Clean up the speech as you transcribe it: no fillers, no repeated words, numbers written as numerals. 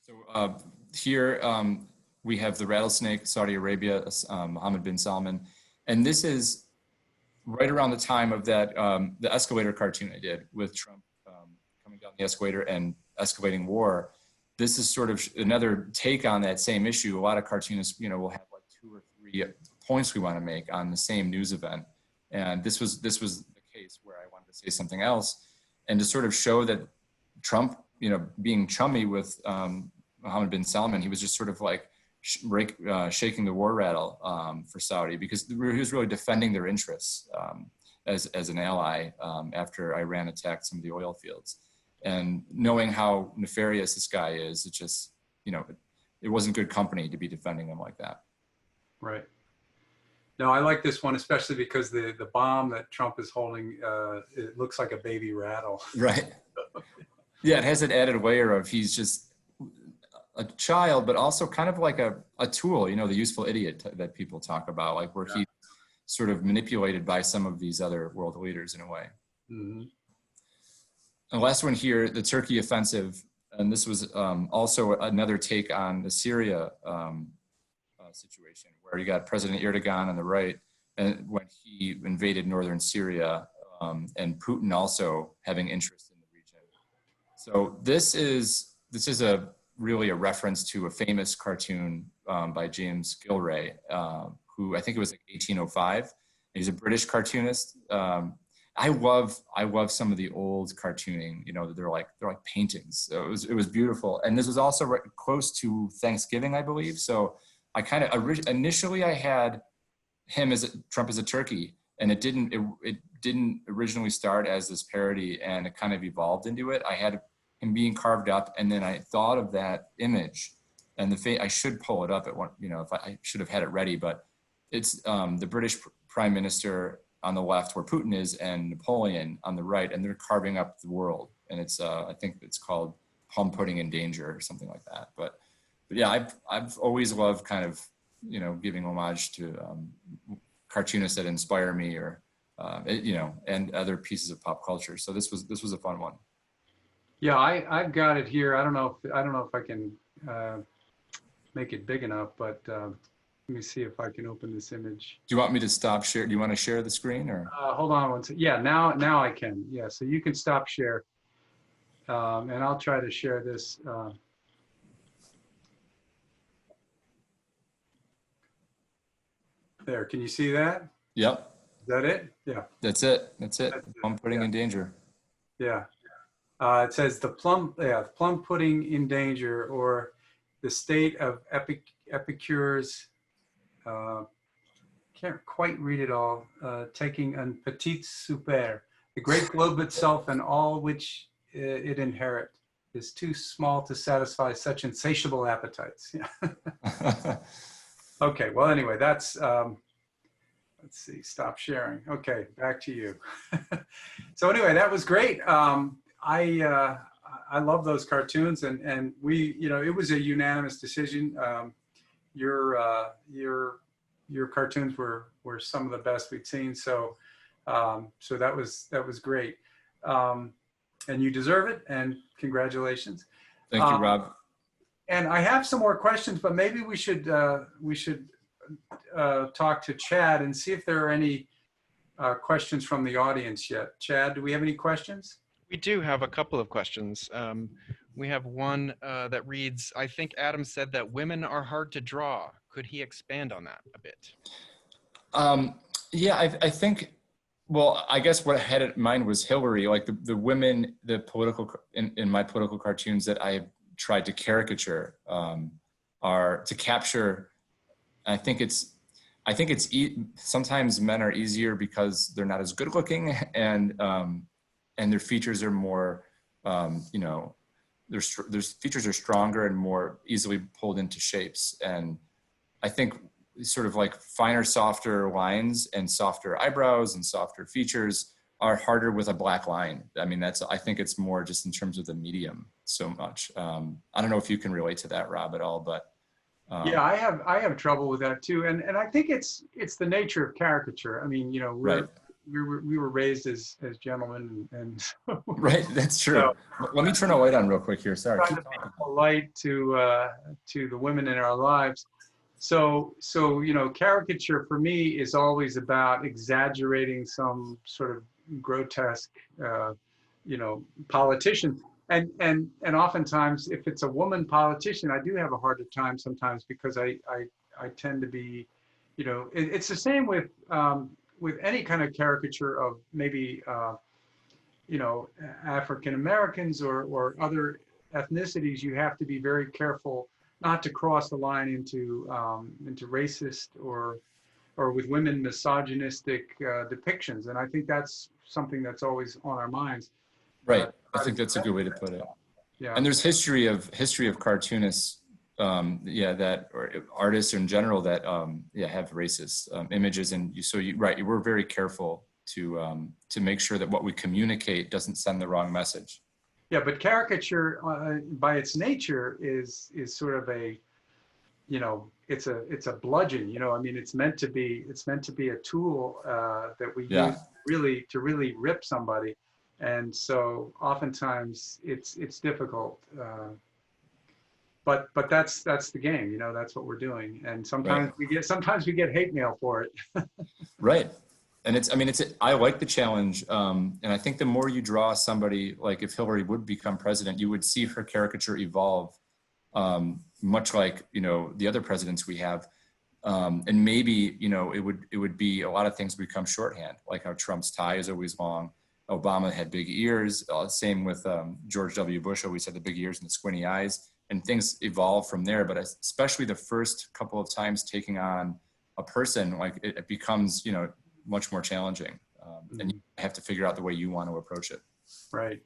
So here we have the rattlesnake, Saudi Arabia, Mohammed bin Salman, and this is right around the time of that the escalator cartoon I did with Trump coming down the escalator and escalating war. This is sort of another take on that same issue. A lot of cartoonists, will have like 2 or 3 points we want to make on the same news event, and this was the case where I wanted to say something else, and to sort of show that Trump, being chummy with Mohammed bin Salman, he was just sort of like shaking the war rattle for Saudi, because he was really defending their interests as an ally after Iran attacked some of the oil fields. And knowing how nefarious this guy is, it just, it wasn't good company to be defending him like that. Right. No, I like this one, especially because the bomb that Trump is holding, it looks like a baby rattle. Right. Yeah, it has an added layer of he's just a child, but also kind of like a tool, the useful idiot that people talk about, like where he's sort of manipulated by some of these other world leaders in a way. Mm-hmm. And the last one here, the Turkey offensive, and this was also another take on the Syria situation, where you got President Erdogan on the right, and when he invaded northern Syria, and Putin also having interest in the region. So this is really a reference to a famous cartoon by James Gilray, who I think it was like 1805. He's a British cartoonist. I love some of the old cartooning. They're like paintings. So it was beautiful, and this was also close to Thanksgiving, I believe. So I kind of initially I had him as Trump as a turkey, and it didn't originally start as this parody, and it kind of evolved into it. I had him being carved up, and then I thought of that image, and I should pull it up at one. If I should have had it ready, but it's the British Prime Minister on the left, where Putin is, and Napoleon on the right, and they're carving up the world. And it's I think it's called Plum Pudding in Danger or something like that. But yeah, I've always loved kind of giving homage to cartoonists that inspire me, or and other pieces of pop culture. So this was a fun one. Yeah, I've got it here. I don't know if I can make it big enough, but let me see if I can open this image. Do you want me to stop share? Do you want to share the screen, or? Hold on one second. Yeah, now I can. Yeah, so you can stop share, and I'll try to share this. There, can you see that? Yep. Is that it? Yeah. That's it. Plum pudding in danger. Yeah. It says the plum pudding in danger, or the state of epicures. Can't quite read it all. Taking un petit souper, the great globe itself and all which it inherit is too small to satisfy such insatiable appetites. Yeah. Okay. Well, anyway, that's. Let's see. Stop sharing. Okay, back to you. So anyway, that was great. I love those cartoons, and we, it was a unanimous decision. Your cartoons were some of the best we'd seen. So so that was great, and you deserve it. And congratulations. Thank you, Rob. And I have some more questions, but maybe we should talk to Chad and see if there are any questions from the audience yet. Chad, do we have any questions? We do have a couple of questions. We have one that reads, I think Adam said that women are hard to draw. Could he expand on that a bit? Yeah, I think, well, I guess what I had in mind was Hillary, like the women, the political, in my political cartoons that I tried to caricature are to capture. I think sometimes men are easier because they're not as good looking, and their features are more, their features are stronger and more easily pulled into shapes. And I think sort of like finer, softer lines and softer eyebrows and softer features are harder with a black line. I mean, I think it's more just in terms of the medium so much. I don't know if you can relate to that, Rob, at all, but. Yeah, I have trouble with that too. And I think it's the nature of caricature. I mean, right. we were raised as gentlemen, and Right, that's true. So- Let me turn a light on real quick here. Sorry. trying to be polite to the women in our lives. So caricature for me is always about exaggerating some sort of grotesque, politician. And oftentimes, if it's a woman politician, I do have a harder time sometimes because I tend to be, it's the same with any kind of caricature of maybe, African Americans or other ethnicities. You have to be very careful not to cross the line into racist or with women misogynistic depictions. And I think that's something that's always on our minds. Right. I think that's a good way to put it. Yeah. And there's history of cartoonists, that or artists in general that have racist images, and we're very careful to make sure that what we communicate doesn't send the wrong message. Yeah, but caricature by its nature is sort of a, it's a bludgeon. I mean, it's meant to be a tool that we use to really rip somebody. And so oftentimes it's difficult, but that's the game, that's what we're doing. And sometimes we get hate mail for it. Right. And I like the challenge. And I think the more you draw somebody, like if Hillary would become president, you would see her caricature evolve, much like, the other presidents we have. And maybe, it would be a lot of things become shorthand, like how Trump's tie is always long. Obama had big ears. Same with George W. Bush, always had the big ears and the squinty eyes, and things evolve from there. But especially the first couple of times taking on a person, like it becomes, much more challenging. And you have to figure out the way you want to approach it. Right.